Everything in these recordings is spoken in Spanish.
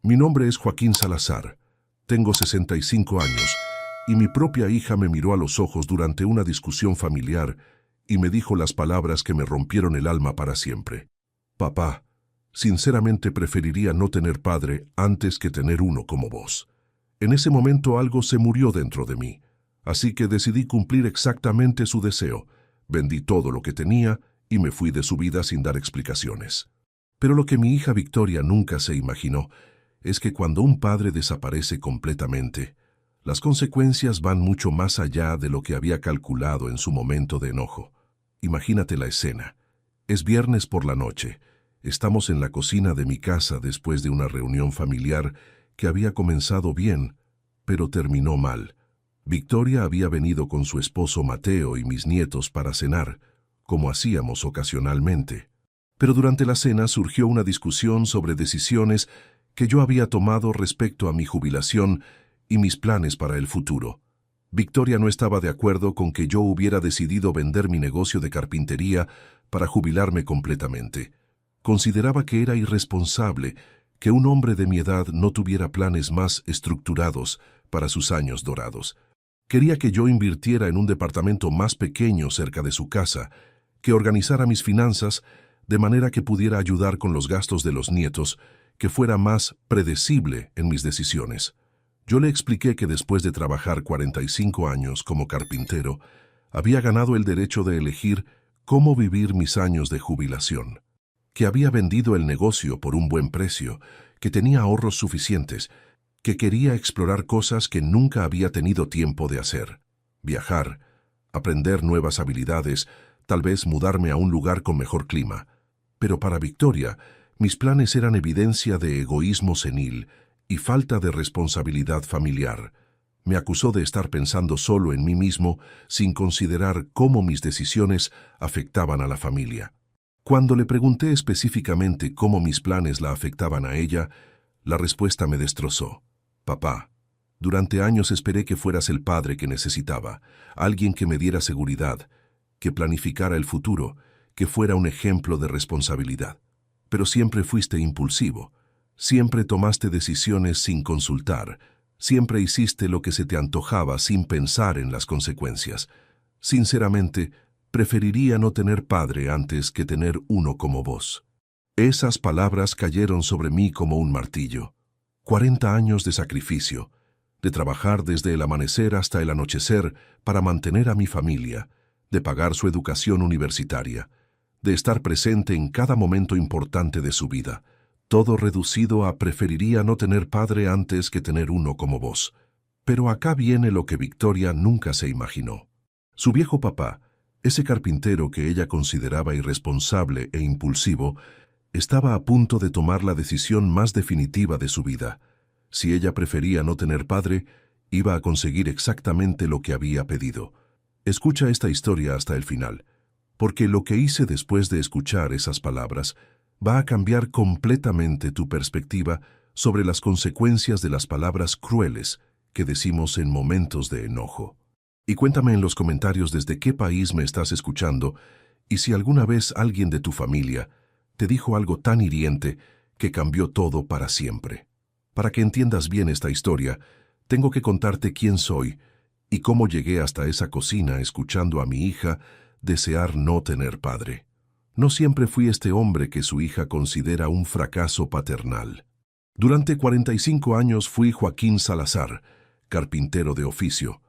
Mi nombre es Joaquín Salazar. Tengo 65 años y mi propia hija me miró a los ojos durante una discusión familiar y me dijo las palabras que me rompieron el alma para siempre. Papá, sinceramente preferiría no tener padre antes que tener uno como vos. En ese momento algo se murió dentro de mí, así que decidí cumplir exactamente su deseo. Vendí todo lo que tenía y me fui de su vida sin dar explicaciones. Pero lo que mi hija Victoria nunca se imaginó es que cuando un padre desaparece completamente, las consecuencias van mucho más allá de lo que había calculado en su momento de enojo. Imagínate la escena. Es viernes por la noche. Estamos en la cocina de mi casa después de una reunión familiar que había comenzado bien, pero terminó mal. Victoria había venido con su esposo Mateo y mis nietos para cenar, como hacíamos ocasionalmente. Pero durante la cena surgió una discusión sobre decisiones que yo había tomado respecto a mi jubilación y mis planes para el futuro. Victoria no estaba de acuerdo con que yo hubiera decidido vender mi negocio de carpintería para jubilarme completamente. Consideraba que era irresponsable que un hombre de mi edad no tuviera planes más estructurados para sus años dorados. Quería que yo invirtiera en un departamento más pequeño cerca de su casa, que organizara mis finanzas de manera que pudiera ayudar con los gastos de los nietos, que fuera más predecible en mis decisiones. Yo le expliqué que después de trabajar 45 años como carpintero, había ganado el derecho de elegir cómo vivir mis años de jubilación, que había vendido el negocio por un buen precio, que tenía ahorros suficientes, que quería explorar cosas que nunca había tenido tiempo de hacer, viajar, aprender nuevas habilidades, tal vez mudarme a un lugar con mejor clima. Pero para Victoria, mis planes eran evidencia de egoísmo senil y falta de responsabilidad familiar. Me acusó de estar pensando solo en mí mismo sin considerar cómo mis decisiones afectaban a la familia. Cuando le pregunté específicamente cómo mis planes la afectaban a ella, la respuesta me destrozó. Papá, durante años esperé que fueras el padre que necesitaba, alguien que me diera seguridad, que planificara el futuro, que fuera un ejemplo de responsabilidad. Pero siempre fuiste impulsivo, siempre tomaste decisiones sin consultar, siempre hiciste lo que se te antojaba sin pensar en las consecuencias. Sinceramente, preferiría no tener padre antes que tener uno como vos. Esas palabras cayeron sobre mí como un martillo. 40 años de sacrificio, de trabajar desde el amanecer hasta el anochecer para mantener a mi familia, de pagar su educación universitaria, de estar presente en cada momento importante de su vida, todo reducido a preferiría no tener padre antes que tener uno como vos. Pero acá viene lo que Victoria nunca se imaginó. Su viejo papá, ese carpintero que ella consideraba irresponsable e impulsivo, estaba a punto de tomar la decisión más definitiva de su vida. Si ella prefería no tener padre, iba a conseguir exactamente lo que había pedido. Escucha esta historia hasta el final, porque lo que hice después de escuchar esas palabras va a cambiar completamente tu perspectiva sobre las consecuencias de las palabras crueles que decimos en momentos de enojo. Y cuéntame en los comentarios desde qué país me estás escuchando y si alguna vez alguien de tu familia te dijo algo tan hiriente que cambió todo para siempre. Para que entiendas bien esta historia, tengo que contarte quién soy y cómo llegué hasta esa cocina escuchando a mi hija desear no tener padre. No siempre fui este hombre que su hija considera un fracaso paternal. Durante 45 años fui Joaquín Salazar, carpintero de oficio,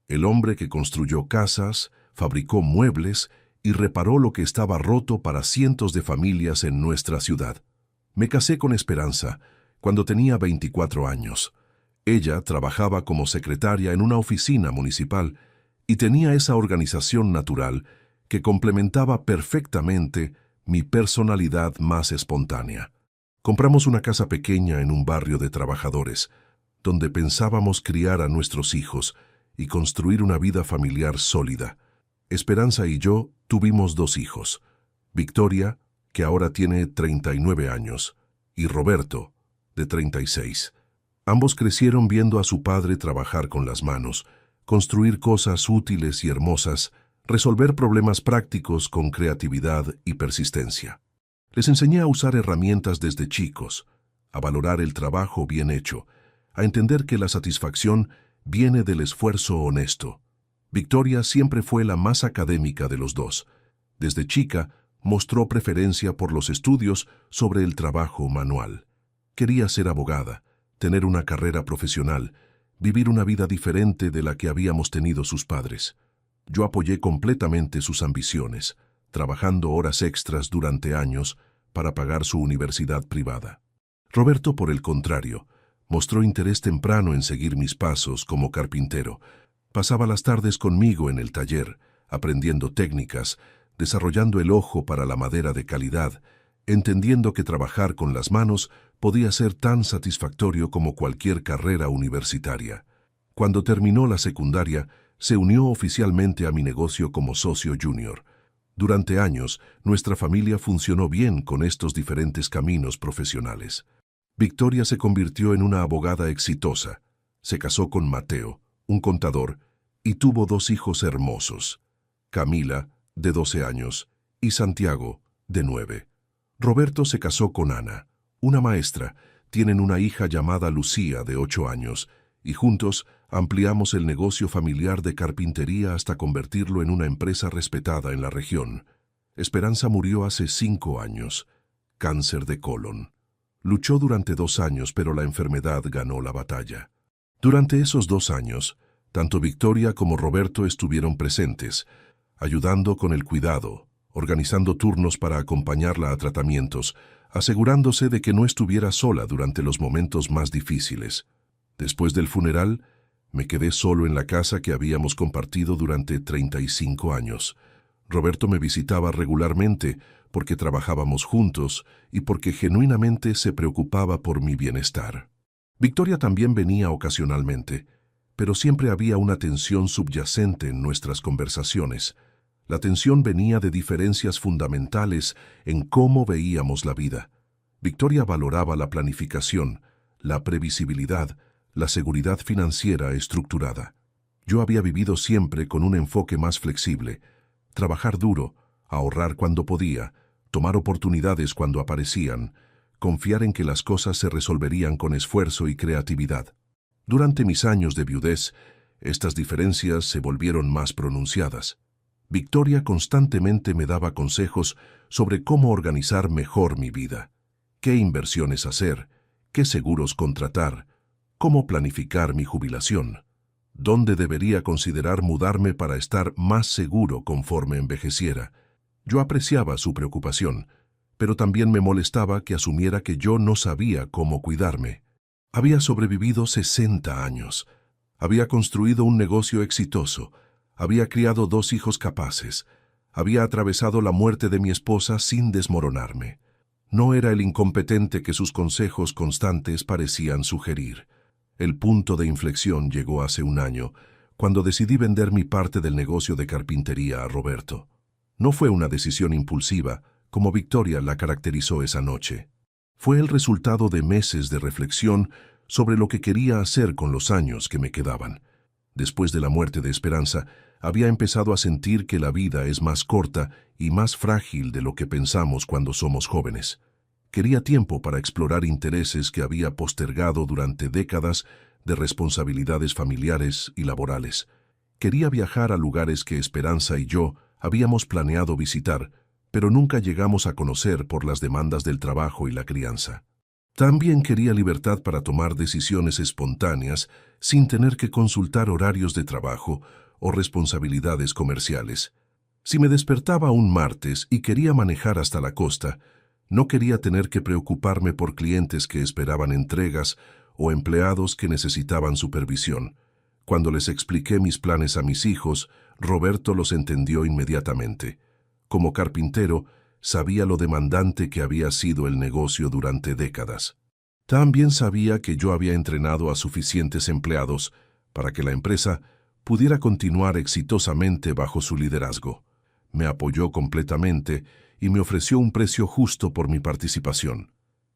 el hombre que construyó casas, fabricó muebles y reparó lo que estaba roto para cientos de familias en nuestra ciudad. Me casé con Esperanza cuando tenía 24 años. Ella trabajaba como secretaria en una oficina municipal y tenía esa organización natural que complementaba perfectamente mi personalidad más espontánea. Compramos una casa pequeña en un barrio de trabajadores, donde pensábamos criar a nuestros hijos y construir una vida familiar sólida. Esperanza y yo tuvimos 2 hijos, Victoria, que ahora tiene 39 años, y Roberto, de 36. Ambos crecieron viendo a su padre trabajar con las manos, construir cosas útiles y hermosas, resolver problemas prácticos con creatividad y persistencia. Les enseñé a usar herramientas desde chicos, a valorar el trabajo bien hecho, a entender que la satisfacción viene del esfuerzo honesto. Victoria siempre fue la más académica de los dos. Desde chica, mostró preferencia por los estudios sobre el trabajo manual. Quería ser abogada, tener una carrera profesional, vivir una vida diferente de la que habíamos tenido sus padres. Yo apoyé completamente sus ambiciones, trabajando horas extras durante años para pagar su universidad privada. Roberto, por el contrario, mostró interés temprano en seguir mis pasos como carpintero. Pasaba las tardes conmigo en el taller, aprendiendo técnicas, desarrollando el ojo para la madera de calidad, entendiendo que trabajar con las manos podía ser tan satisfactorio como cualquier carrera universitaria. Cuando terminó la secundaria, se unió oficialmente a mi negocio como socio junior. Durante años, nuestra familia funcionó bien con estos diferentes caminos profesionales. Victoria se convirtió en una abogada exitosa. Se casó con Mateo, un contador, y tuvo 2 hijos hermosos: Camila, de 12 años, y Santiago, de 9. Roberto se casó con Ana, una maestra. Tienen una hija llamada Lucía, de 8 años, y juntos ampliamos el negocio familiar de carpintería hasta convertirlo en una empresa respetada en la región. Esperanza murió hace 5 años, cáncer de colon. Luchó durante 2 años, pero la enfermedad ganó la batalla. Durante esos 2 años, tanto Victoria como Roberto estuvieron presentes, ayudando con el cuidado, organizando turnos para acompañarla a tratamientos, asegurándose de que no estuviera sola durante los momentos más difíciles. Después del funeral, me quedé solo en la casa que habíamos compartido durante 35 años. Roberto me visitaba regularmente porque trabajábamos juntos y porque genuinamente se preocupaba por mi bienestar. Victoria también venía ocasionalmente, pero siempre había una tensión subyacente en nuestras conversaciones. La tensión venía de diferencias fundamentales en cómo veíamos la vida. Victoria valoraba la planificación, la previsibilidad, la seguridad financiera estructurada. Yo había vivido siempre con un enfoque más flexible: trabajar duro, ahorrar cuando podía, tomar oportunidades cuando aparecían, confiar en que las cosas se resolverían con esfuerzo y creatividad. Durante mis años de viudez, estas diferencias se volvieron más pronunciadas. Victoria constantemente me daba consejos sobre cómo organizar mejor mi vida, qué inversiones hacer, qué seguros contratar, cómo planificar mi jubilación, dónde debería considerar mudarme para estar más seguro conforme envejeciera. Yo apreciaba su preocupación, pero también me molestaba que asumiera que yo no sabía cómo cuidarme. Había sobrevivido 60 años, había construido un negocio exitoso, había criado 2 hijos capaces, había atravesado la muerte de mi esposa sin desmoronarme. No era el incompetente que sus consejos constantes parecían sugerir. El punto de inflexión llegó hace 1 año, cuando decidí vender mi parte del negocio de carpintería a Roberto. No fue una decisión impulsiva, como Victoria la caracterizó esa noche. Fue el resultado de meses de reflexión sobre lo que quería hacer con los años que me quedaban. Después de la muerte de Esperanza, había empezado a sentir que la vida es más corta y más frágil de lo que pensamos cuando somos jóvenes. Quería tiempo para explorar intereses que había postergado durante décadas de responsabilidades familiares y laborales. Quería viajar a lugares que Esperanza y yo habíamos planeado visitar, pero nunca llegamos a conocer por las demandas del trabajo y la crianza. También quería libertad para tomar decisiones espontáneas sin tener que consultar horarios de trabajo o responsabilidades comerciales. Si me despertaba un martes y quería manejar hasta la costa, no quería tener que preocuparme por clientes que esperaban entregas o empleados que necesitaban supervisión. Cuando les expliqué mis planes a mis hijos, Roberto los entendió inmediatamente. Como carpintero, sabía lo demandante que había sido el negocio durante décadas. También sabía que yo había entrenado a suficientes empleados para que la empresa pudiera continuar exitosamente bajo su liderazgo. Me apoyó completamente y me ofreció un precio justo por mi participación.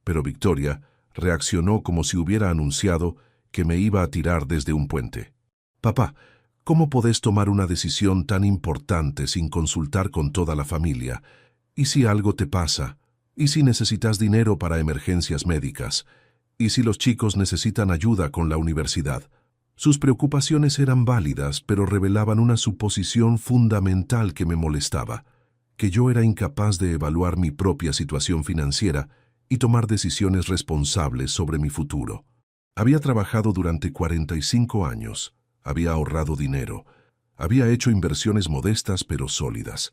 Pero Victoria reaccionó como si hubiera anunciado que me iba a tirar desde un puente. «Papá, ¿cómo podés tomar una decisión tan importante sin consultar con toda la familia? ¿Y si algo te pasa? ¿Y si necesitas dinero para emergencias médicas? ¿Y si los chicos necesitan ayuda con la universidad? Sus preocupaciones eran válidas, pero revelaban una suposición fundamental que me molestaba, que yo era incapaz de evaluar mi propia situación financiera y tomar decisiones responsables sobre mi futuro. Había trabajado durante 45 años, había ahorrado dinero, había hecho inversiones modestas pero sólidas.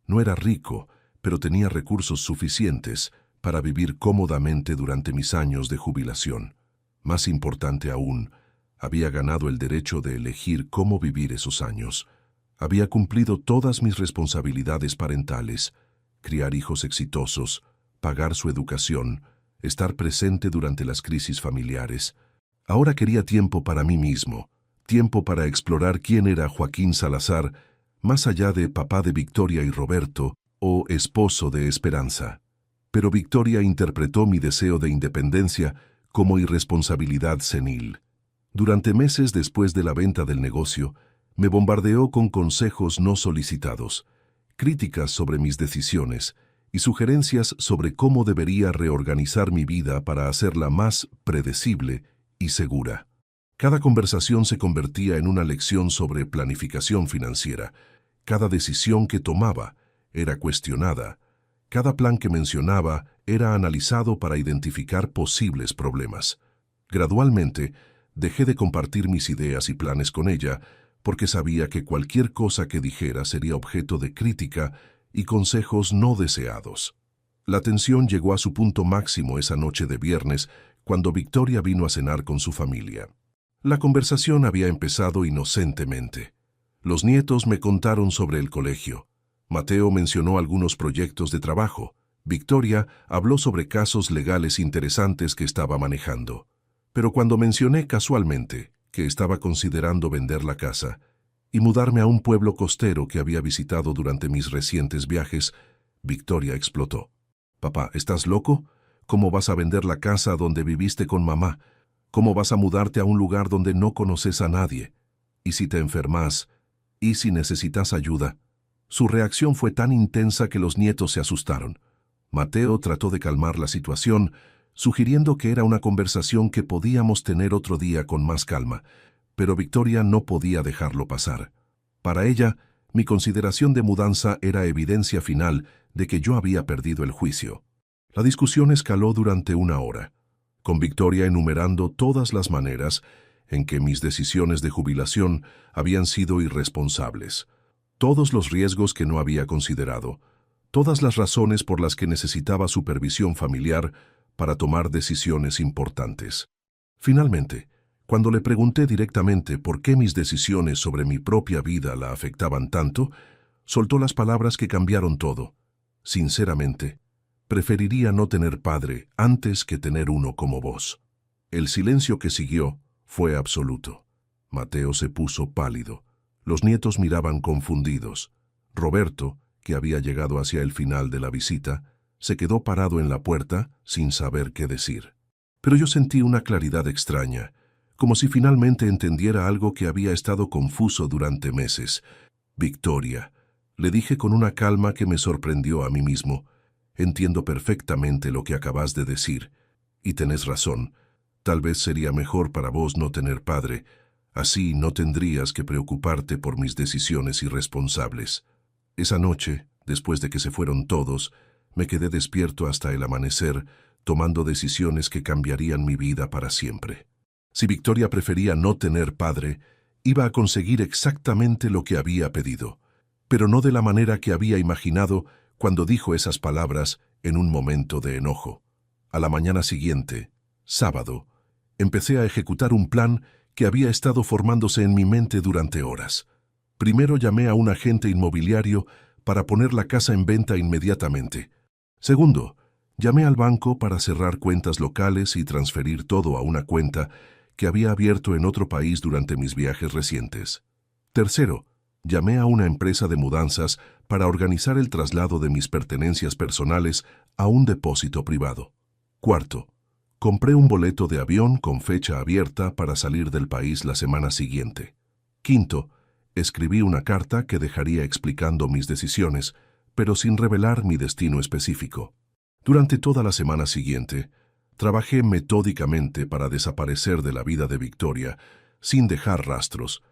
No era rico, pero tenía recursos suficientes para vivir cómodamente durante mis años de jubilación. Más importante aún, había ganado el derecho de elegir cómo vivir esos años. Había cumplido todas mis responsabilidades parentales, criar hijos exitosos, pagar su educación, estar presente durante las crisis familiares. Ahora quería tiempo para mí mismo, tiempo para explorar quién era Joaquín Salazar, más allá de papá de Victoria y Roberto, o esposo de Esperanza. Pero Victoria interpretó mi deseo de independencia como irresponsabilidad senil. Durante meses después de la venta del negocio, me bombardeó con consejos no solicitados, críticas sobre mis decisiones y sugerencias sobre cómo debería reorganizar mi vida para hacerla más predecible y segura. Cada conversación se convertía en una lección sobre planificación financiera. Cada decisión que tomaba era cuestionada. Cada plan que mencionaba era analizado para identificar posibles problemas. Gradualmente, dejé de compartir mis ideas y planes con ella porque sabía que cualquier cosa que dijera sería objeto de crítica y consejos no deseados. La tensión llegó a su punto máximo esa noche de viernes cuando Victoria vino a cenar con su familia. La conversación había empezado inocentemente. Los nietos me contaron sobre el colegio. Mateo mencionó algunos proyectos de trabajo. Victoria habló sobre casos legales interesantes que estaba manejando. Pero cuando mencioné casualmente que estaba considerando vender la casa y mudarme a un pueblo costero que había visitado durante mis recientes viajes, Victoria explotó. «Papá, ¿estás loco? ¿Cómo vas a vender la casa donde viviste con mamá? ¿Cómo vas a mudarte a un lugar donde no conoces a nadie? ¿Y si te enfermas? ¿Y si necesitas ayuda?» Su reacción fue tan intensa que los nietos se asustaron. Mateo trató de calmar la situación, sugiriendo que era una conversación que podíamos tener otro día con más calma, pero Victoria no podía dejarlo pasar. Para ella, mi consideración de mudanza era evidencia final de que yo había perdido el juicio. La discusión escaló durante 1 hora, con Victoria enumerando todas las maneras en que mis decisiones de jubilación habían sido irresponsables, todos los riesgos que no había considerado, todas las razones por las que necesitaba supervisión familiar para tomar decisiones importantes. Finalmente, cuando le pregunté directamente por qué mis decisiones sobre mi propia vida la afectaban tanto, soltó las palabras que cambiaron todo. Sinceramente, preferiría no tener padre antes que tener uno como vos. El silencio que siguió fue absoluto. Mateo se puso pálido. Los nietos miraban confundidos. Roberto, que había llegado hacia el final de la visita, se quedó parado en la puerta sin saber qué decir. Pero yo sentí una claridad extraña, como si finalmente entendiera algo que había estado confuso durante meses. «Victoria», le dije con una calma que me sorprendió a mí mismo, «entiendo perfectamente lo que acabas de decir, y tenés razón. Tal vez sería mejor para vos no tener padre. Así no tendrías que preocuparte por mis decisiones irresponsables». Esa noche, después de que se fueron todos, me quedé despierto hasta el amanecer, tomando decisiones que cambiarían mi vida para siempre. Si Victoria prefería no tener padre, iba a conseguir exactamente lo que había pedido, pero no de la manera que había imaginado cuando dijo esas palabras en un momento de enojo. A la mañana siguiente, sábado, empecé a ejecutar un plan que había estado formándose en mi mente durante horas. Primero llamé a un agente inmobiliario para poner la casa en venta inmediatamente. Segundo, llamé al banco para cerrar cuentas locales y transferir todo a una cuenta que había abierto en otro país durante mis viajes recientes. Tercero, llamé a una empresa de mudanzas para organizar el traslado de mis pertenencias personales a un depósito privado. Cuarto, compré un boleto de avión con fecha abierta para salir del país la semana siguiente. Quinto, escribí una carta que dejaría explicando mis decisiones, pero sin revelar mi destino específico. Durante toda la semana siguiente, Trabajé metódicamente para desaparecer de la vida de Victoria, sin dejar rastros.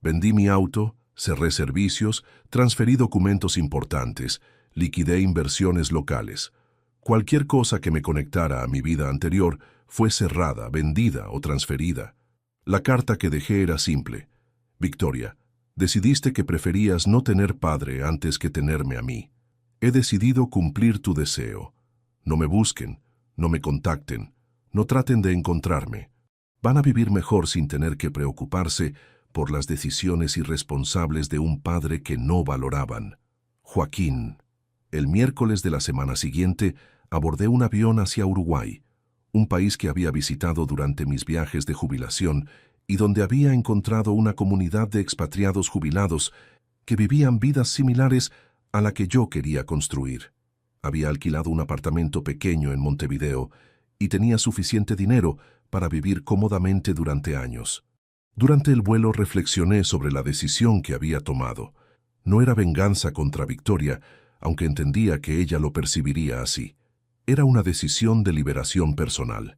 Vendí mi auto, cerré servicios, transferí documentos importantes, liquidé inversiones locales. Cualquier cosa que me conectara a mi vida anterior fue cerrada, vendida o transferida. La carta que dejé era simple. Victoria, decidiste que preferías no tener padre antes que tenerme a mí. He decidido cumplir tu deseo. No me busquen, no me contacten, no traten de encontrarme. Van a vivir mejor sin tener que preocuparse por las decisiones irresponsables de un padre que no valoraban. Joaquín. El miércoles de la semana siguiente abordé un avión hacia Uruguay, un país que había visitado durante mis viajes de jubilación y donde había encontrado una comunidad de expatriados jubilados que vivían vidas similares a la que yo quería construir. Había alquilado un apartamento pequeño en Montevideo y tenía suficiente dinero para vivir cómodamente durante años. Durante el vuelo reflexioné sobre la decisión que había tomado. No era venganza contra Victoria, aunque entendía que ella lo percibiría así. Era una decisión de liberación personal.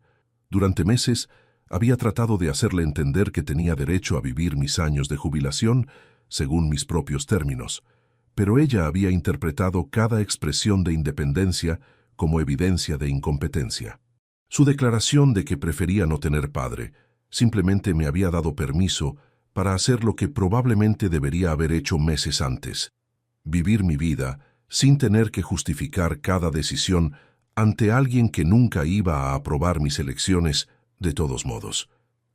Durante meses había tratado de hacerle entender que tenía derecho a vivir mis años de jubilación según mis propios términos, pero ella había interpretado cada expresión de independencia como evidencia de incompetencia. Su declaración de que prefería no tener padre simplemente me había dado permiso para hacer lo que probablemente debería haber hecho meses antes: vivir mi vida sin tener que justificar cada decisión ante alguien que nunca iba a aprobar mis elecciones de todos modos.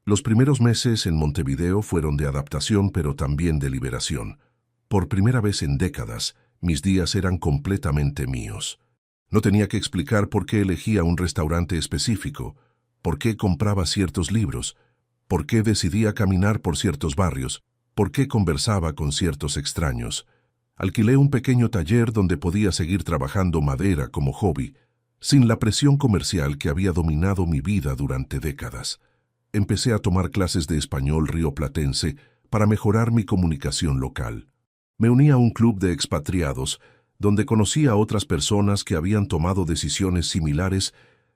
Los primeros meses en Montevideo fueron de adaptación, pero también de liberación. Por primera vez en décadas, mis días eran completamente míos. No tenía que explicar por qué elegía un restaurante específico, por qué compraba ciertos libros, por qué decidía caminar por ciertos barrios, por qué conversaba con ciertos extraños. Alquilé un pequeño taller donde podía seguir trabajando madera como hobby, sin la presión comercial que había dominado mi vida durante décadas. Empecé a tomar clases de español rioplatense para mejorar mi comunicación local. Me uní a un club de expatriados, donde conocí a otras personas que habían tomado decisiones similares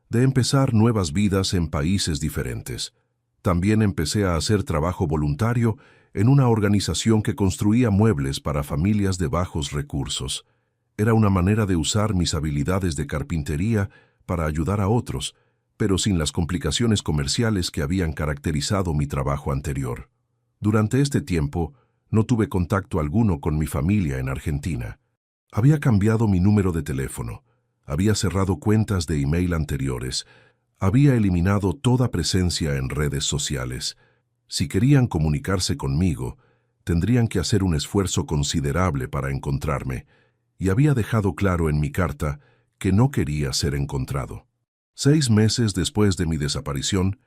de empezar nuevas vidas en países diferentes. También empecé a hacer trabajo voluntario en una organización que construía muebles para familias de bajos recursos. Era una manera de usar mis habilidades de carpintería para ayudar a otros, pero sin las complicaciones comerciales que habían caracterizado mi trabajo anterior. Durante este tiempo, no tuve contacto alguno con mi familia en Argentina. Había cambiado mi número de teléfono, había cerrado cuentas de email anteriores, había eliminado toda presencia en redes sociales. Si querían comunicarse conmigo, tendrían que hacer un esfuerzo considerable para encontrarme, y había dejado claro en mi carta que no quería ser encontrado. 6 meses después de mi desaparición,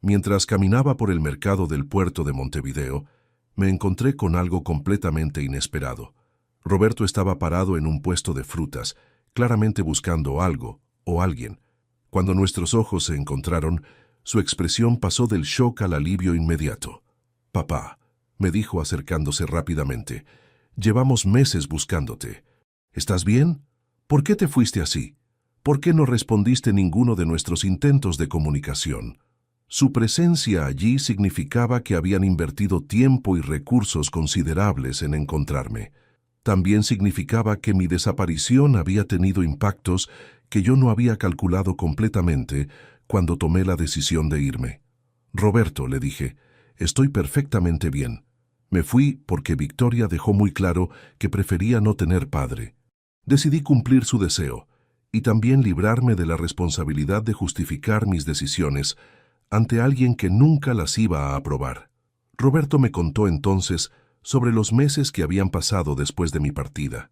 mientras caminaba por el mercado del puerto de Montevideo, me encontré con algo completamente inesperado. Roberto estaba parado en un puesto de frutas, claramente buscando algo o alguien. Cuando nuestros ojos se encontraron, su expresión pasó del shock al alivio inmediato. «Papá», me dijo acercándose rápidamente, «llevamos meses buscándote. ¿Estás bien? ¿Por qué te fuiste así? ¿Por qué no respondiste ninguno de nuestros intentos de comunicación?» Su presencia allí significaba que habían invertido tiempo y recursos considerables en encontrarme. También significaba que mi desaparición había tenido impactos que yo no había calculado completamente cuando tomé la decisión de irme. «Roberto», le dije, «estoy perfectamente bien. Me fui porque Victoria dejó muy claro que prefería no tener padre. Decidí cumplir su deseo y también librarme de la responsabilidad de justificar mis decisiones ante alguien que nunca las iba a aprobar». Roberto me contó entonces sobre los meses que habían pasado después de mi partida.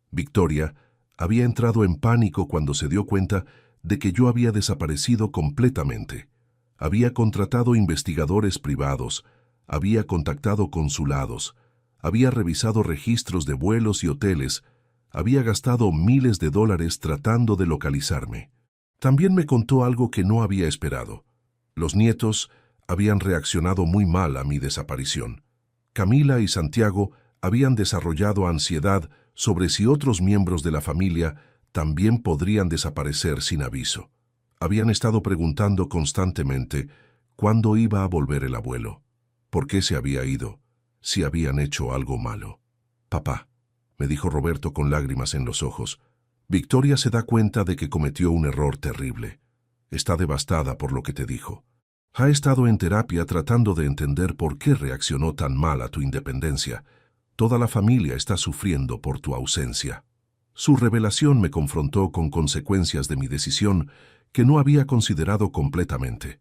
Victoria había entrado en pánico cuando se dio cuenta de que yo había desaparecido completamente. Había contratado investigadores privados, había contactado consulados, había revisado registros de vuelos y hoteles, había gastado miles de dólares tratando de localizarme. También me contó algo que no había esperado. Los nietos habían reaccionado muy mal a mi desaparición. Camila y Santiago habían desarrollado ansiedad sobre si otros miembros de la familia también podrían desaparecer sin aviso. Habían estado preguntando constantemente cuándo iba a volver el abuelo, por qué se había ido, si habían hecho algo malo. «Papá», me dijo Roberto con lágrimas en los ojos, «Victoria se da cuenta de que cometió un error terrible. Está devastada por lo que te dijo. Ha estado en terapia tratando de entender por qué reaccionó tan mal a tu independencia. Toda la familia está sufriendo por tu ausencia». Su revelación me confrontó con consecuencias de mi decisión que no había considerado completamente.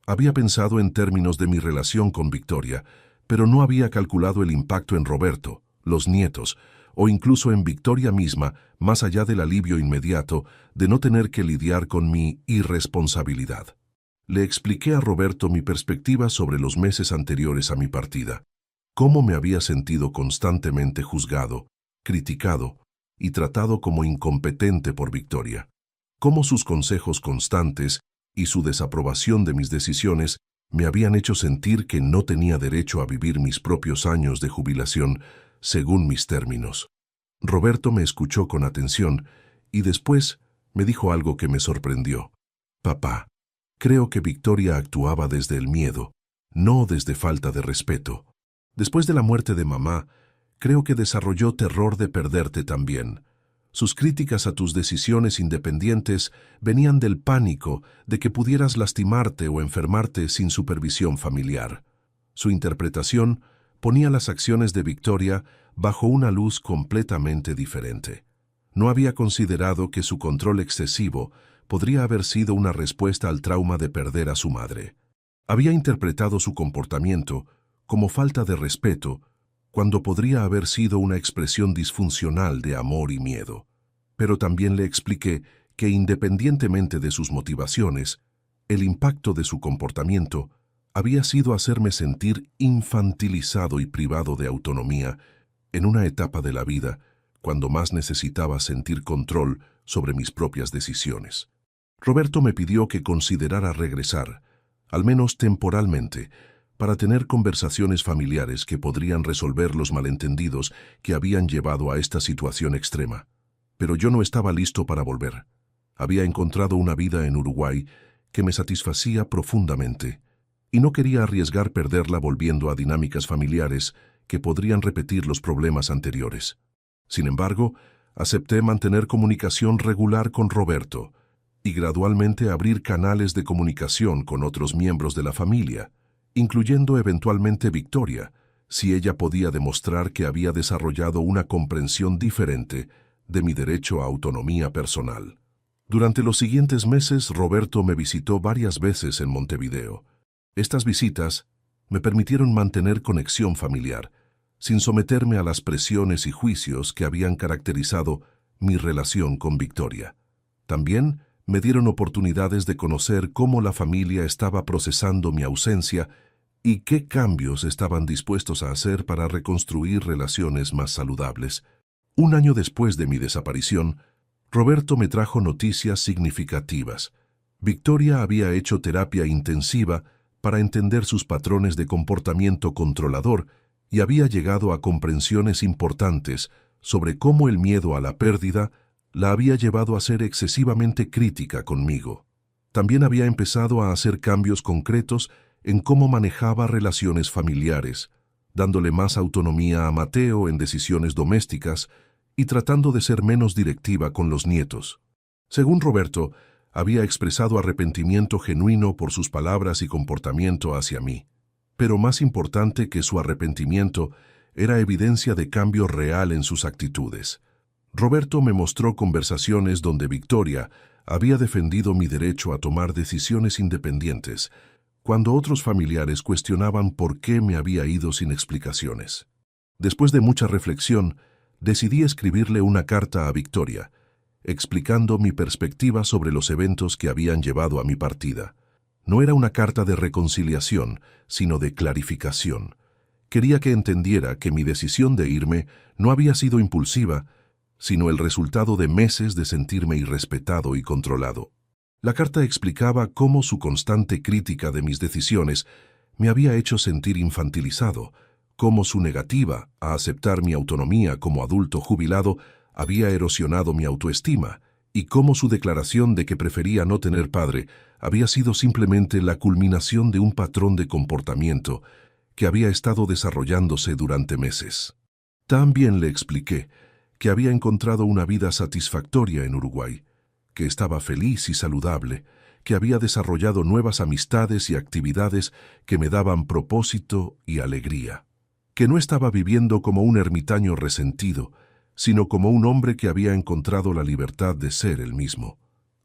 Había pensado en términos de mi relación con Victoria, pero no había calculado el impacto en Roberto, los nietos, o incluso en Victoria misma, más allá del alivio inmediato de no tener que lidiar con mi irresponsabilidad. Le expliqué a Roberto mi perspectiva sobre los meses anteriores a mi partida, cómo me había sentido constantemente juzgado, criticado y tratado como incompetente por Victoria, cómo sus consejos constantes y su desaprobación de mis decisiones me habían hecho sentir que no tenía derecho a vivir mis propios años de jubilación según mis términos. Roberto me escuchó con atención y después me dijo algo que me sorprendió. «Papá, creo que Victoria actuaba desde el miedo, no desde falta de respeto. Después de la muerte de mamá, creo que desarrolló terror de perderte también. Sus críticas a tus decisiones independientes venían del pánico de que pudieras lastimarte o enfermarte sin supervisión familiar. Su interpretación ponía las acciones de Victoria bajo una luz completamente diferente. No había considerado que su control excesivo podría haber sido una respuesta al trauma de perder a su madre. Había interpretado su comportamiento como falta de respeto, cuando podría haber sido una expresión disfuncional de amor y miedo. Pero también le expliqué que independientemente de sus motivaciones, el impacto de su comportamiento había sido hacerme sentir infantilizado y privado de autonomía en una etapa de la vida cuando más necesitaba sentir control sobre mis propias decisiones. Roberto me pidió que considerara regresar, al menos temporalmente, para tener conversaciones familiares que podrían resolver los malentendidos que habían llevado a esta situación extrema. Pero yo no estaba listo para volver. Había encontrado una vida en Uruguay que me satisfacía profundamente, y no quería arriesgar perderla volviendo a dinámicas familiares que podrían repetir los problemas anteriores. Sin embargo, acepté mantener comunicación regular con Roberto y gradualmente abrir canales de comunicación con otros miembros de la familia, incluyendo eventualmente Victoria, si ella podía demostrar que había desarrollado una comprensión diferente de mi derecho a autonomía personal. Durante los siguientes meses, Roberto me visitó varias veces en Montevideo. Estas visitas me permitieron mantener conexión familiar, sin someterme a las presiones y juicios que habían caracterizado mi relación con Victoria. También me dieron oportunidades de conocer cómo la familia estaba procesando mi ausencia y qué cambios estaban dispuestos a hacer para reconstruir relaciones más saludables. Un año después de mi desaparición, Roberto me trajo noticias significativas. Victoria había hecho terapia intensiva para entender sus patrones de comportamiento controlador y había llegado a comprensiones importantes sobre cómo el miedo a la pérdida la había llevado a ser excesivamente crítica conmigo. También había empezado a hacer cambios concretos en cómo manejaba relaciones familiares, dándole más autonomía a Mateo en decisiones domésticas y tratando de ser menos directiva con los nietos. Según Roberto, había expresado arrepentimiento genuino por sus palabras y comportamiento hacia mí. Pero más importante que su arrepentimiento era evidencia de cambio real en sus actitudes. Roberto me mostró conversaciones donde Victoria había defendido mi derecho a tomar decisiones independientes, cuando otros familiares cuestionaban por qué me había ido sin explicaciones. Después de mucha reflexión, decidí escribirle una carta a Victoria, explicando mi perspectiva sobre los eventos que habían llevado a mi partida. No era una carta de reconciliación, sino de clarificación. Quería que entendiera que mi decisión de irme no había sido impulsiva, sino el resultado de meses de sentirme irrespetado y controlado. La carta explicaba cómo su constante crítica de mis decisiones me había hecho sentir infantilizado, cómo su negativa a aceptar mi autonomía como adulto jubilado había erosionado mi autoestima y cómo su declaración de que prefería no tener padre había sido simplemente la culminación de un patrón de comportamiento que había estado desarrollándose durante meses. También le expliqué que había encontrado una vida satisfactoria en Uruguay, que estaba feliz y saludable, que había desarrollado nuevas amistades y actividades que me daban propósito y alegría, que no estaba viviendo como un ermitaño resentido, sino como un hombre que había encontrado la libertad de ser él mismo.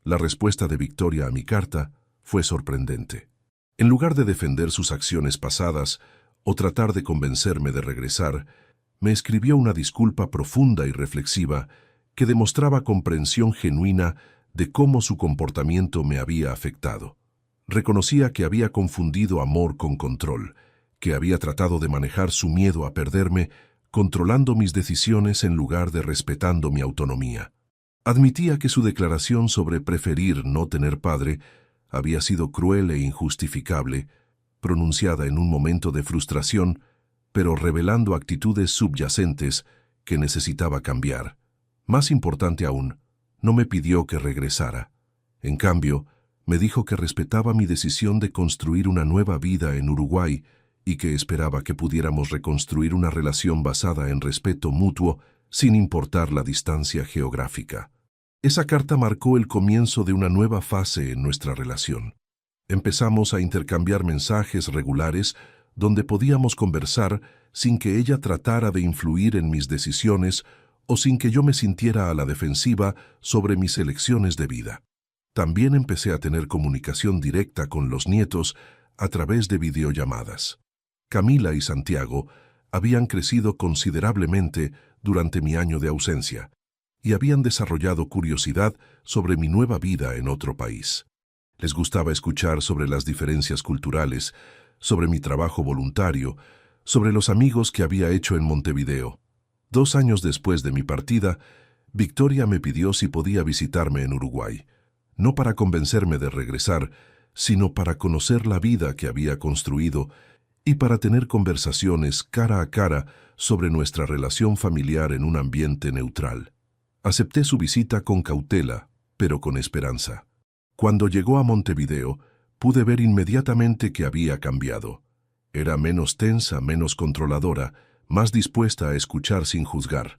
La respuesta de Victoria a mi carta fue sorprendente. En lugar de defender sus acciones pasadas o tratar de convencerme de regresar, me escribió una disculpa profunda y reflexiva que demostraba comprensión genuina de cómo su comportamiento me había afectado. Reconocía que había confundido amor con control, que había tratado de manejar su miedo a perderme, controlando mis decisiones en lugar de respetando mi autonomía. Admitía que su declaración sobre preferir no tener padre había sido cruel e injustificable, pronunciada en un momento de frustración, pero revelando actitudes subyacentes que necesitaba cambiar. Más importante aún, no me pidió que regresara. En cambio, me dijo que respetaba mi decisión de construir una nueva vida en Uruguay y que esperaba que pudiéramos reconstruir una relación basada en respeto mutuo sin importar la distancia geográfica. Esa carta marcó el comienzo de una nueva fase en nuestra relación. Empezamos a intercambiar mensajes regulares donde podíamos conversar sin que ella tratara de influir en mis decisiones o sin que yo me sintiera a la defensiva sobre mis elecciones de vida. También empecé a tener comunicación directa con los nietos a través de videollamadas. Camila y Santiago habían crecido considerablemente durante mi año de ausencia y habían desarrollado curiosidad sobre mi nueva vida en otro país. Les gustaba escuchar sobre las diferencias culturales, sobre mi trabajo voluntario, sobre los amigos que había hecho en Montevideo. 2 años después de mi partida, Victoria me pidió si podía visitarme en Uruguay, no para convencerme de regresar, sino para conocer la vida que había construido y para tener conversaciones cara a cara sobre nuestra relación familiar en un ambiente neutral. Acepté su visita con cautela, pero con esperanza. Cuando llegó a Montevideo, pude ver inmediatamente que había cambiado. Era menos tensa, menos controladora, más dispuesta a escuchar sin juzgar.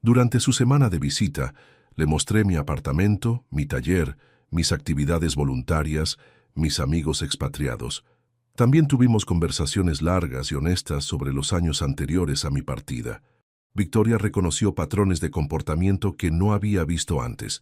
Durante su semana de visita, le mostré mi apartamento, mi taller, mis actividades voluntarias, mis amigos expatriados. También tuvimos conversaciones largas y honestas sobre los años anteriores a mi partida. Victoria reconoció patrones de comportamiento que no había visto antes,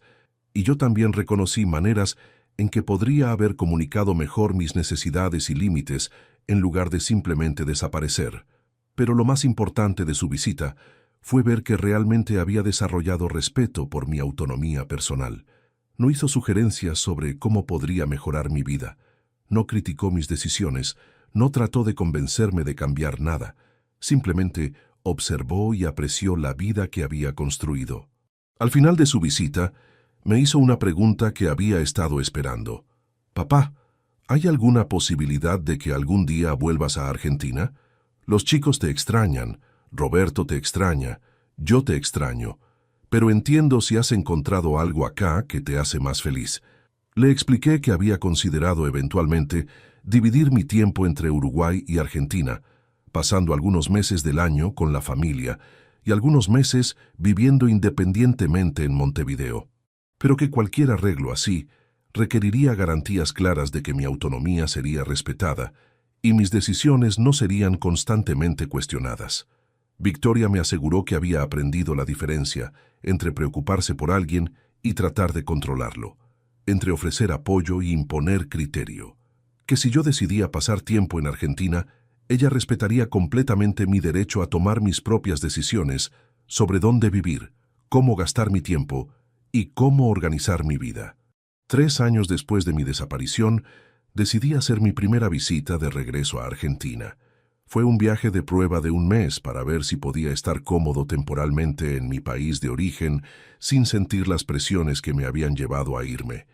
y yo también reconocí maneras en que podría haber comunicado mejor mis necesidades y límites en lugar de simplemente desaparecer. Pero lo más importante de su visita fue ver que realmente había desarrollado respeto por mi autonomía personal. No hizo sugerencias sobre cómo podría mejorar mi vida. No criticó mis decisiones, no trató de convencerme de cambiar nada. Simplemente observó y apreció la vida que había construido. Al final de su visita, me hizo una pregunta que había estado esperando. «Papá, ¿hay alguna posibilidad de que algún día vuelvas a Argentina? Los chicos te extrañan, Roberto te extraña, yo te extraño, pero entiendo si has encontrado algo acá que te hace más feliz». Le expliqué que había considerado eventualmente dividir mi tiempo entre Uruguay y Argentina, pasando algunos meses del año con la familia y algunos meses viviendo independientemente en Montevideo, pero que cualquier arreglo así requeriría garantías claras de que mi autonomía sería respetada y mis decisiones no serían constantemente cuestionadas. Victoria me aseguró que había aprendido la diferencia entre preocuparse por alguien y tratar de controlarlo, entre ofrecer apoyo y imponer criterio, que si yo decidía pasar tiempo en Argentina, ella respetaría completamente mi derecho a tomar mis propias decisiones sobre dónde vivir, cómo gastar mi tiempo y cómo organizar mi vida. 3 años después de mi desaparición, decidí hacer mi primera visita de regreso a Argentina. Fue un viaje de prueba de 1 mes para ver si podía estar cómodo temporalmente en mi país de origen sin sentir las presiones que me habían llevado a irme.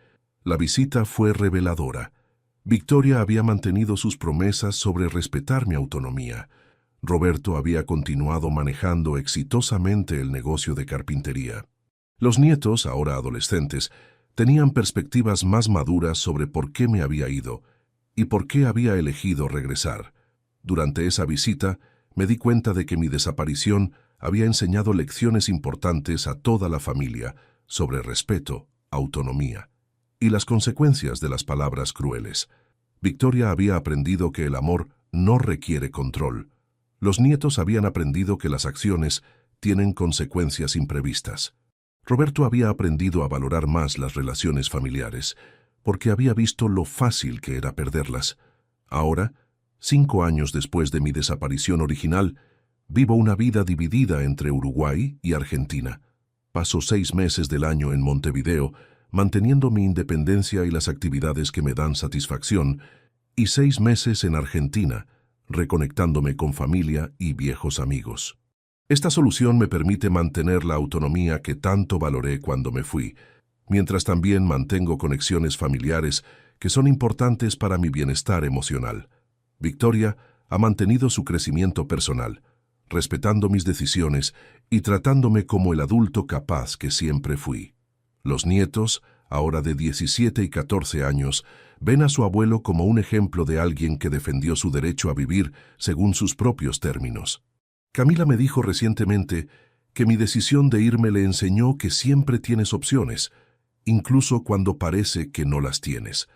La visita fue reveladora. Victoria había mantenido sus promesas sobre respetar mi autonomía. Roberto había continuado manejando exitosamente el negocio de carpintería. Los nietos, ahora adolescentes, tenían perspectivas más maduras sobre por qué me había ido y por qué había elegido regresar. Durante esa visita, me di cuenta de que mi desaparición había enseñado lecciones importantes a toda la familia sobre respeto, autonomía y las consecuencias de las palabras crueles. Victoria había aprendido que el amor no requiere control. Los nietos habían aprendido que las acciones tienen consecuencias imprevistas. Roberto había aprendido a valorar más las relaciones familiares, porque había visto lo fácil que era perderlas. Ahora, 5 años después de mi desaparición original, vivo una vida dividida entre Uruguay y Argentina. Paso 6 meses del año en Montevideo, manteniendo mi independencia y las actividades que me dan satisfacción, y 6 meses en Argentina, reconectándome con familia y viejos amigos. Esta solución me permite mantener la autonomía que tanto valoré cuando me fui, mientras también mantengo conexiones familiares que son importantes para mi bienestar emocional. Victoria ha mantenido su crecimiento personal, respetando mis decisiones y tratándome como el adulto capaz que siempre fui. Los nietos, ahora de 17 y 14 años, ven a su abuelo como un ejemplo de alguien que defendió su derecho a vivir según sus propios términos. Camila me dijo recientemente que mi decisión de irme le enseñó que siempre tienes opciones, incluso cuando parece que no las tienes.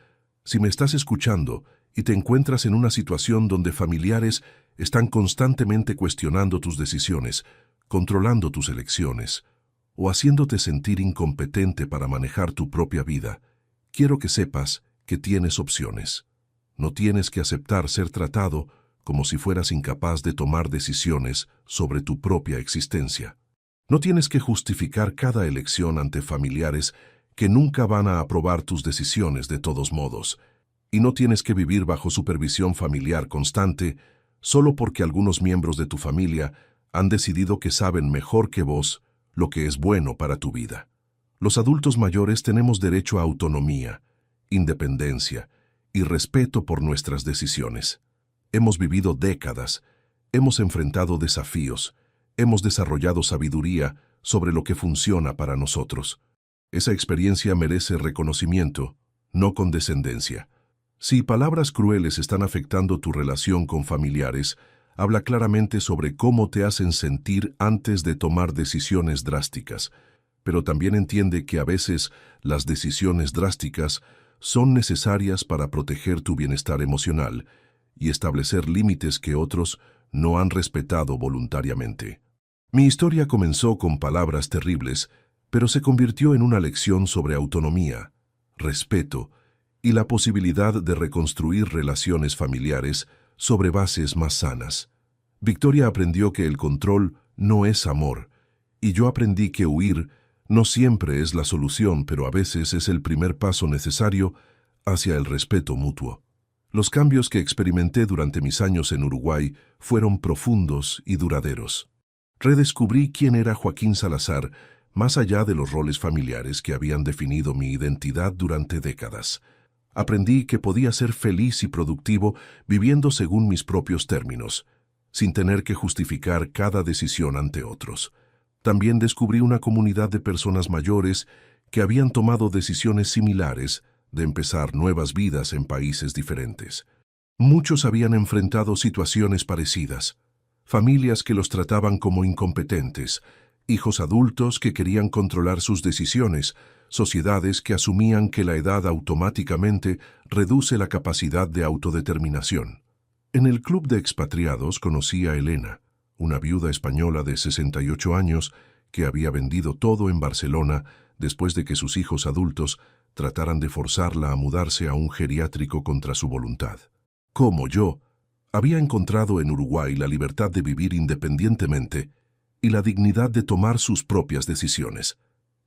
Si me estás escuchando y te encuentras en una situación donde familiares están constantemente cuestionando tus decisiones, controlando tus elecciones, o haciéndote sentir incompetente para manejar tu propia vida, quiero que sepas que tienes opciones. No tienes que aceptar ser tratado como si fueras incapaz de tomar decisiones sobre tu propia existencia. No tienes que justificar cada elección ante familiares que nunca van a aprobar tus decisiones de todos modos, y no tienes que vivir bajo supervisión familiar constante solo porque algunos miembros de tu familia han decidido que saben mejor que vos lo que es bueno para tu vida. Los adultos mayores tenemos derecho a autonomía, independencia y respeto por nuestras decisiones. Hemos vivido décadas, hemos enfrentado desafíos, hemos desarrollado sabiduría sobre lo que funciona para nosotros. Esa experiencia merece reconocimiento, no condescendencia. Si palabras crueles están afectando tu relación con familiares, habla claramente sobre cómo te hacen sentir antes de tomar decisiones drásticas, pero también entiende que a veces las decisiones drásticas son necesarias para proteger tu bienestar emocional y establecer límites que otros no han respetado voluntariamente. Mi historia comenzó con palabras terribles, pero se convirtió en una lección sobre autonomía, respeto y la posibilidad de reconstruir relaciones familiares sobre bases más sanas. Victoria aprendió que el control no es amor, y yo aprendí que huir no siempre es la solución, pero a veces es el primer paso necesario hacia el respeto mutuo. Los cambios que experimenté durante mis años en Uruguay fueron profundos y duraderos. Redescubrí quién era Joaquín Salazar, más allá de los roles familiares que habían definido mi identidad durante décadas. Aprendí que podía ser feliz y productivo viviendo según mis propios términos, sin tener que justificar cada decisión ante otros. También descubrí una comunidad de personas mayores que habían tomado decisiones similares de empezar nuevas vidas en países diferentes. Muchos habían enfrentado situaciones parecidas, familias que los trataban como incompetentes, hijos adultos que querían controlar sus decisiones, sociedades que asumían que la edad automáticamente reduce la capacidad de autodeterminación. En el club de expatriados conocí a Elena, una viuda española de 68 años que había vendido todo en Barcelona después de que sus hijos adultos trataran de forzarla a mudarse a un geriátrico contra su voluntad. Como yo, había encontrado en Uruguay la libertad de vivir independientemente y la dignidad de tomar sus propias decisiones.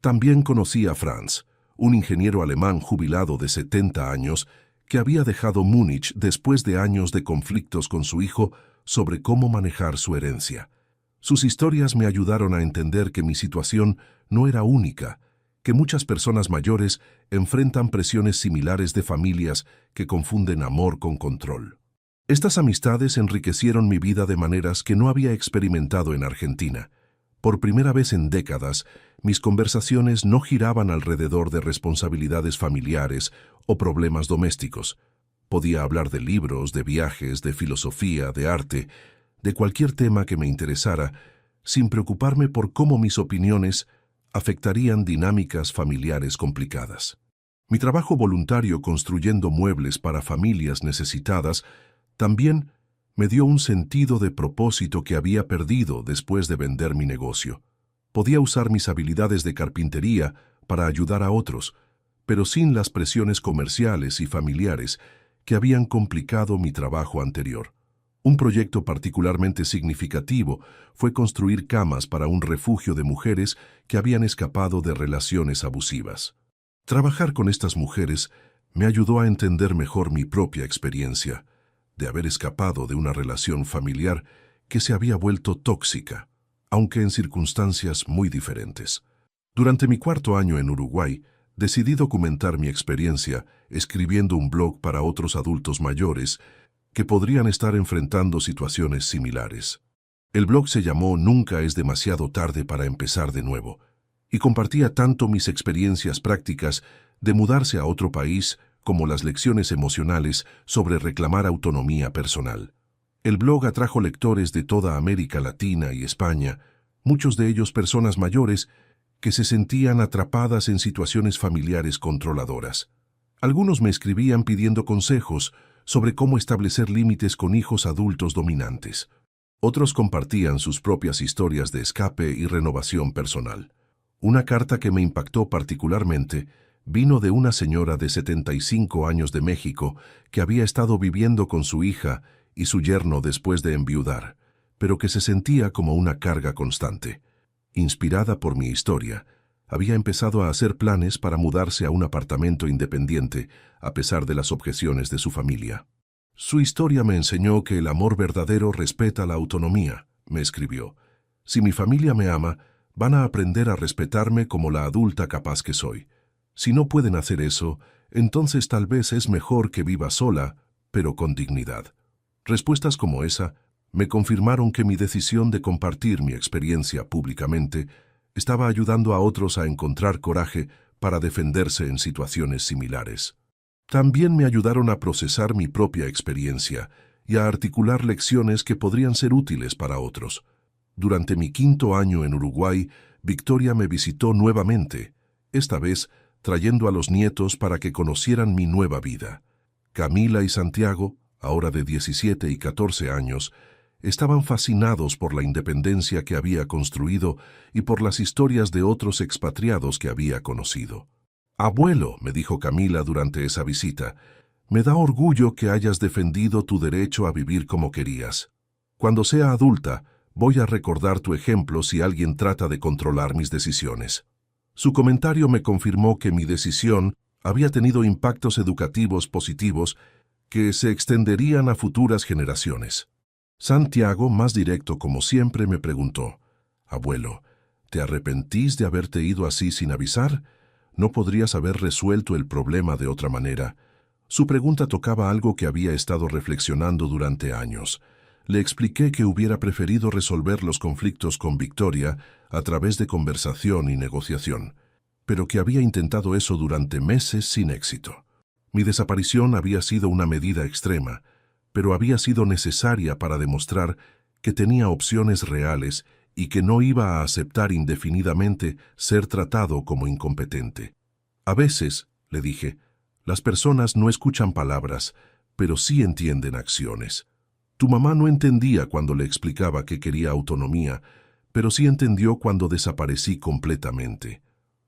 También conocí a Franz, un ingeniero alemán jubilado de 70 años que había dejado Múnich después de años de conflictos con su hijo sobre cómo manejar su herencia. Sus historias me ayudaron a entender que mi situación no era única, que muchas personas mayores enfrentan presiones similares de familias que confunden amor con control. Estas amistades enriquecieron mi vida de maneras que no había experimentado en Argentina. Por primera vez en décadas, mis conversaciones no giraban alrededor de responsabilidades familiares o problemas domésticos. Podía hablar de libros, de viajes, de filosofía, de arte, de cualquier tema que me interesara, sin preocuparme por cómo mis opiniones afectarían dinámicas familiares complicadas. Mi trabajo voluntario construyendo muebles para familias necesitadas también me dio un sentido de propósito que había perdido después de vender mi negocio. Podía usar mis habilidades de carpintería para ayudar a otros, pero sin las presiones comerciales y familiares que habían complicado mi trabajo anterior. Un proyecto particularmente significativo fue construir camas para un refugio de mujeres que habían escapado de relaciones abusivas. Trabajar con estas mujeres me ayudó a entender mejor mi propia experiencia de haber escapado de una relación familiar que se había vuelto tóxica, aunque en circunstancias muy diferentes. Durante mi cuarto año en Uruguay, decidí documentar mi experiencia escribiendo un blog para otros adultos mayores que podrían estar enfrentando situaciones similares. El blog se llamó Nunca es demasiado tarde para empezar de nuevo, y compartía tanto mis experiencias prácticas de mudarse a otro país como las lecciones emocionales sobre reclamar autonomía personal. El blog atrajo lectores de toda América Latina y España, muchos de ellos personas mayores que se sentían atrapadas en situaciones familiares controladoras. Algunos me escribían pidiendo consejos sobre cómo establecer límites con hijos adultos dominantes. Otros compartían sus propias historias de escape y renovación personal. Una carta que me impactó particularmente vino de una señora de 75 años de México que había estado viviendo con su hija y su yerno después de enviudar, pero que se sentía como una carga constante. Inspirada por mi historia, había empezado a hacer planes para mudarse a un apartamento independiente, a pesar de las objeciones de su familia. Su historia me enseñó que el amor verdadero respeta la autonomía, me escribió. Si mi familia me ama, van a aprender a respetarme como la adulta capaz que soy. Si no pueden hacer eso, entonces tal vez es mejor que viva sola, pero con dignidad. Respuestas como esa me confirmaron que mi decisión de compartir mi experiencia públicamente estaba ayudando a otros a encontrar coraje para defenderse en situaciones similares. También me ayudaron a procesar mi propia experiencia y a articular lecciones que podrían ser útiles para otros. Durante mi quinto año en Uruguay, Victoria me visitó nuevamente, esta vez trayendo a los nietos para que conocieran mi nueva vida. Camila y Santiago, ahora de 17 y 14 años, estaban fascinados por la independencia que había construido y por las historias de otros expatriados que había conocido. «Abuelo», me dijo Camila durante esa visita, «me da orgullo que hayas defendido tu derecho a vivir como querías. Cuando sea adulta, voy a recordar tu ejemplo si alguien trata de controlar mis decisiones». Su comentario me confirmó que mi decisión había tenido impactos educativos positivos que se extenderían a futuras generaciones. Santiago, más directo como siempre, me preguntó, «Abuelo, ¿te arrepentís de haberte ido así sin avisar? ¿No podrías haber resuelto el problema de otra manera?» Su pregunta tocaba algo que había estado reflexionando durante años. Le expliqué que hubiera preferido resolver los conflictos con Victoria a través de conversación y negociación, pero que había intentado eso durante meses sin éxito. Mi desaparición había sido una medida extrema, pero había sido necesaria para demostrar que tenía opciones reales y que no iba a aceptar indefinidamente ser tratado como incompetente. «A veces», le dije, «las personas no escuchan palabras, pero sí entienden acciones. Tu mamá no entendía cuando le explicaba que quería autonomía, pero sí entendió cuando desaparecí completamente.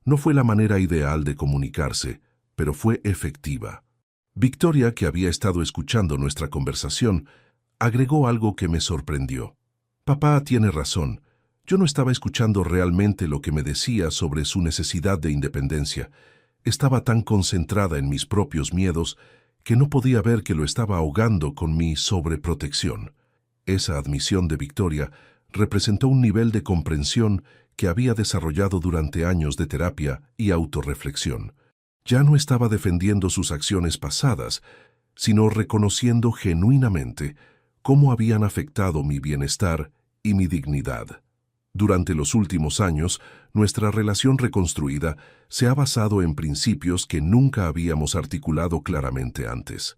No fue la manera ideal de comunicarse, pero fue efectiva». Victoria, que había estado escuchando nuestra conversación, agregó algo que me sorprendió. «Papá tiene razón. Yo no estaba escuchando realmente lo que me decía sobre su necesidad de independencia. Estaba tan concentrada en mis propios miedos que no podía ver que lo estaba ahogando con mi sobreprotección». Esa admisión de Victoria representó un nivel de comprensión que había desarrollado durante años de terapia y autorreflexión. Ya no estaba defendiendo sus acciones pasadas, sino reconociendo genuinamente cómo habían afectado mi bienestar y mi dignidad. Durante los últimos años, nuestra relación reconstruida se ha basado en principios que nunca habíamos articulado claramente antes.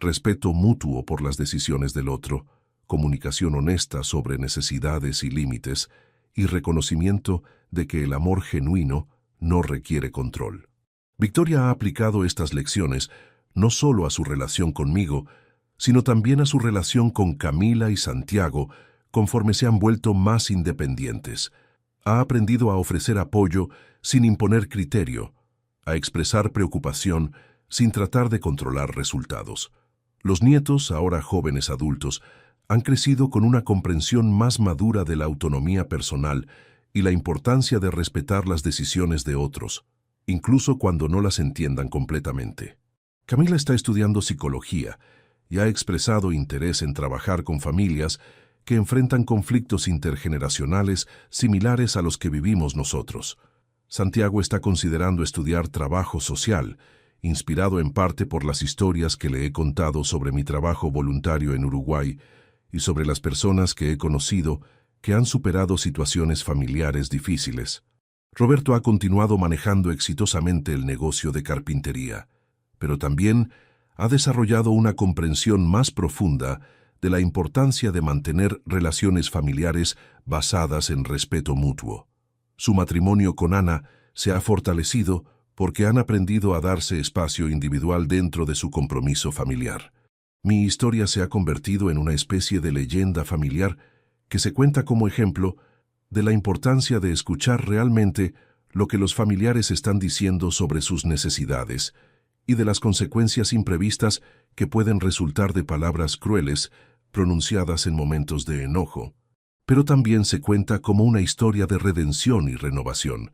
Respeto mutuo por las decisiones del otro, comunicación honesta sobre necesidades y límites, y reconocimiento de que el amor genuino no requiere control. Victoria ha aplicado estas lecciones no solo a su relación conmigo, sino también a su relación con Camila y Santiago, conforme se han vuelto más independientes. Ha aprendido a ofrecer apoyo sin imponer criterio, a expresar preocupación sin tratar de controlar resultados. Los nietos, ahora jóvenes adultos, han crecido con una comprensión más madura de la autonomía personal y la importancia de respetar las decisiones de otros, incluso cuando no las entiendan completamente. Camila está estudiando psicología y ha expresado interés en trabajar con familias que enfrentan conflictos intergeneracionales similares a los que vivimos nosotros. Santiago está considerando estudiar trabajo social, inspirado en parte por las historias que le he contado sobre mi trabajo voluntario en Uruguay y sobre las personas que he conocido que han superado situaciones familiares difíciles. Roberto ha continuado manejando exitosamente el negocio de carpintería, pero también ha desarrollado una comprensión más profunda de la importancia de mantener relaciones familiares basadas en respeto mutuo. Su matrimonio con Ana se ha fortalecido porque han aprendido a darse espacio individual dentro de su compromiso familiar. Mi historia se ha convertido en una especie de leyenda familiar que se cuenta como ejemplo de la importancia de escuchar realmente lo que los familiares están diciendo sobre sus necesidades y de las consecuencias imprevistas que pueden resultar de palabras crueles pronunciadas en momentos de enojo. Pero también se cuenta como una historia de redención y renovación,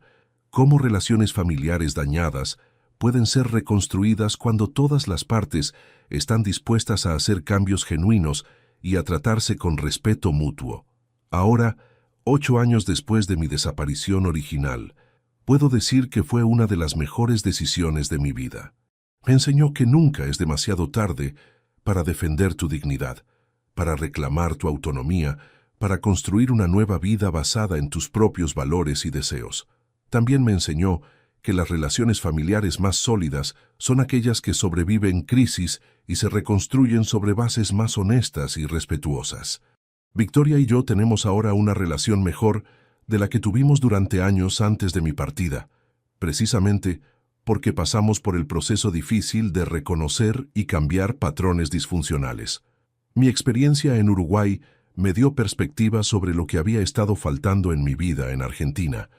cómo relaciones familiares dañadas pueden ser reconstruidas cuando todas las partes están dispuestas a hacer cambios genuinos y a tratarse con respeto mutuo. Ahora, 8 años después de mi desaparición original, puedo decir que fue una de las mejores decisiones de mi vida. Me enseñó que nunca es demasiado tarde para defender tu dignidad, para reclamar tu autonomía, para construir una nueva vida basada en tus propios valores y deseos. También me enseñó que las relaciones familiares más sólidas son aquellas que sobreviven crisis y se reconstruyen sobre bases más honestas y respetuosas. Victoria y yo tenemos ahora una relación mejor de la que tuvimos durante años antes de mi partida, precisamente porque pasamos por el proceso difícil de reconocer y cambiar patrones disfuncionales. Mi experiencia en Uruguay me dio perspectiva sobre lo que había estado faltando en mi vida en Argentina,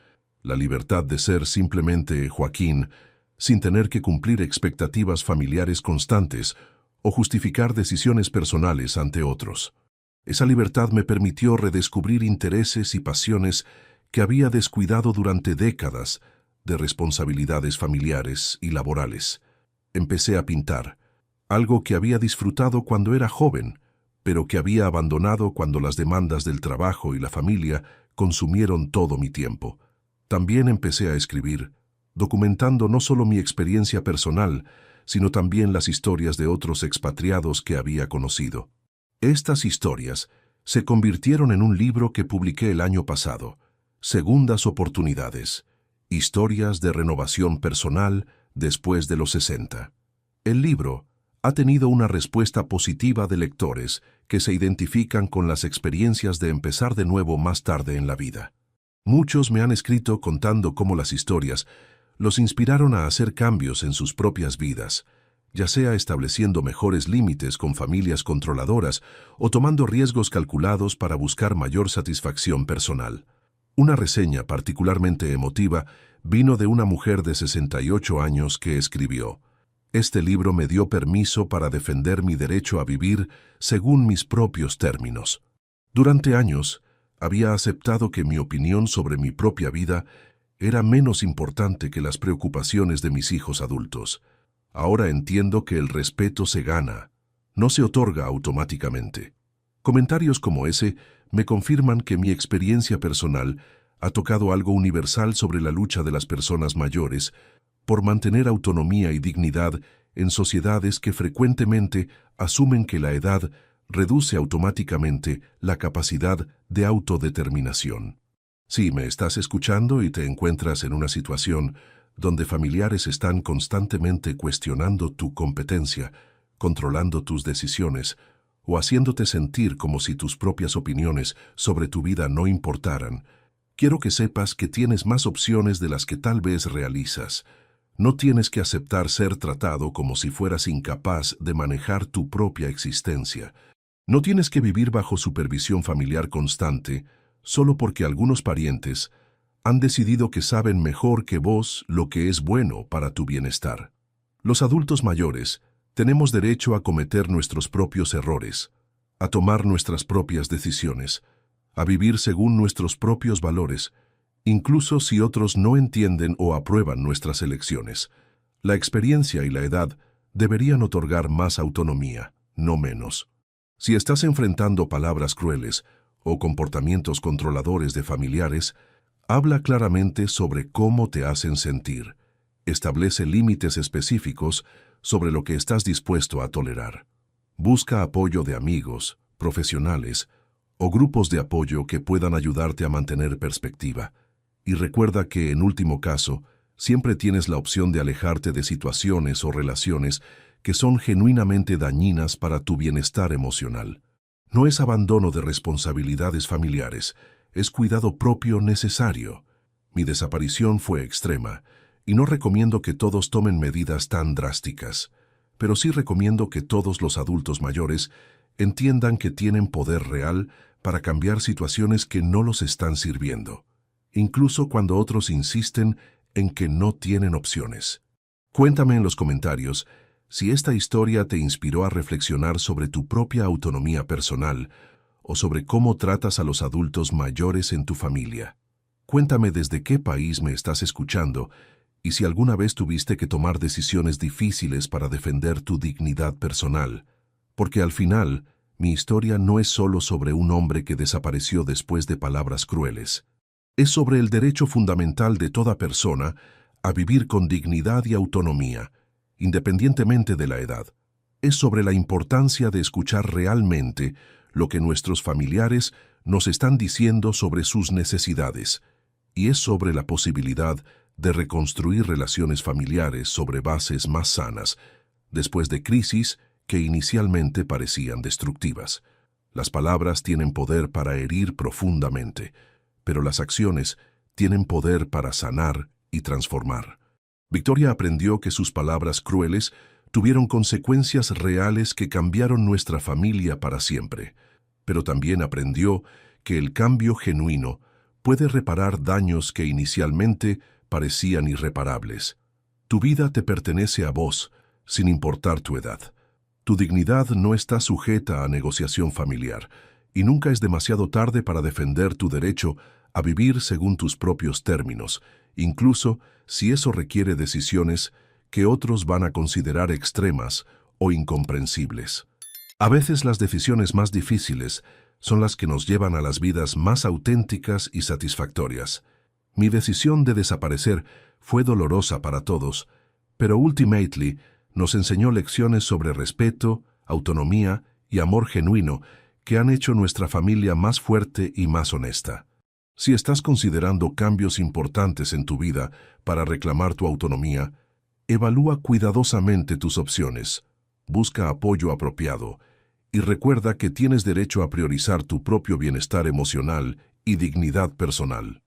la libertad de ser simplemente Joaquín, sin tener que cumplir expectativas familiares constantes o justificar decisiones personales ante otros. Esa libertad me permitió redescubrir intereses y pasiones que había descuidado durante décadas de responsabilidades familiares y laborales. Empecé a pintar, algo que había disfrutado cuando era joven, pero que había abandonado cuando las demandas del trabajo y la familia consumieron todo mi tiempo. También empecé a escribir, documentando no solo mi experiencia personal, sino también las historias de otros expatriados que había conocido. Estas historias se convirtieron en un libro que publiqué el año pasado, Segundas Oportunidades, historias de renovación personal después de los 60. El libro ha tenido una respuesta positiva de lectores que se identifican con las experiencias de empezar de nuevo más tarde en la vida. Muchos me han escrito contando cómo las historias los inspiraron a hacer cambios en sus propias vidas, ya sea estableciendo mejores límites con familias controladoras o tomando riesgos calculados para buscar mayor satisfacción personal. Una reseña particularmente emotiva vino de una mujer de 68 años que escribió: «Este libro me dio permiso para defender mi derecho a vivir según mis propios términos. Durante años, había aceptado que mi opinión sobre mi propia vida era menos importante que las preocupaciones de mis hijos adultos. Ahora entiendo que el respeto se gana, no se otorga automáticamente». Comentarios como ese me confirman que mi experiencia personal ha tocado algo universal sobre la lucha de las personas mayores por mantener autonomía y dignidad en sociedades que frecuentemente asumen que la edad reduce automáticamente la capacidad de autodeterminación. Si me estás escuchando y te encuentras en una situación donde familiares están constantemente cuestionando tu competencia, controlando tus decisiones o haciéndote sentir como si tus propias opiniones sobre tu vida no importaran, quiero que sepas que tienes más opciones de las que tal vez realizas. No tienes que aceptar ser tratado como si fueras incapaz de manejar tu propia existencia. No tienes que vivir bajo supervisión familiar constante solo porque algunos parientes han decidido que saben mejor que vos lo que es bueno para tu bienestar. Los adultos mayores tenemos derecho a cometer nuestros propios errores, a tomar nuestras propias decisiones, a vivir según nuestros propios valores, incluso si otros no entienden o aprueban nuestras elecciones. La experiencia y la edad deberían otorgar más autonomía, no menos. Si estás enfrentando palabras crueles o comportamientos controladores de familiares, habla claramente sobre cómo te hacen sentir. Establece límites específicos sobre lo que estás dispuesto a tolerar. Busca apoyo de amigos, profesionales o grupos de apoyo que puedan ayudarte a mantener perspectiva. Y recuerda que, en último caso, siempre tienes la opción de alejarte de situaciones o relaciones que son genuinamente dañinas para tu bienestar emocional. No es abandono de responsabilidades familiares, es cuidado propio necesario. Mi desaparición fue extrema, y no recomiendo que todos tomen medidas tan drásticas, pero sí recomiendo que todos los adultos mayores entiendan que tienen poder real para cambiar situaciones que no los están sirviendo, incluso cuando otros insisten en que no tienen opciones. Cuéntame en los comentarios si esta historia te inspiró a reflexionar sobre tu propia autonomía personal o sobre cómo tratas a los adultos mayores en tu familia. Cuéntame desde qué país me estás escuchando y si alguna vez tuviste que tomar decisiones difíciles para defender tu dignidad personal, porque al final, mi historia no es solo sobre un hombre que desapareció después de palabras crueles. Es sobre el derecho fundamental de toda persona a vivir con dignidad y autonomía, independientemente de la edad. Es sobre la importancia de escuchar realmente lo que nuestros familiares nos están diciendo sobre sus necesidades, y es sobre la posibilidad de reconstruir relaciones familiares sobre bases más sanas, después de crisis que inicialmente parecían destructivas. Las palabras tienen poder para herir profundamente, pero las acciones tienen poder para sanar y transformar. Victoria aprendió que sus palabras crueles tuvieron consecuencias reales que cambiaron nuestra familia para siempre, pero también aprendió que el cambio genuino puede reparar daños que inicialmente parecían irreparables. Tu vida te pertenece a vos, sin importar tu edad. Tu dignidad no está sujeta a negociación familiar, y nunca es demasiado tarde para defender tu derecho a vivir según tus propios términos, incluso si eso requiere decisiones que otros van a considerar extremas o incomprensibles. A veces las decisiones más difíciles son las que nos llevan a las vidas más auténticas y satisfactorias. Mi decisión de desaparecer fue dolorosa para todos, pero ultimately nos enseñó lecciones sobre respeto, autonomía y amor genuino que han hecho nuestra familia más fuerte y más honesta. Si estás considerando cambios importantes en tu vida para reclamar tu autonomía, evalúa cuidadosamente tus opciones, busca apoyo apropiado y recuerda que tienes derecho a priorizar tu propio bienestar emocional y dignidad personal.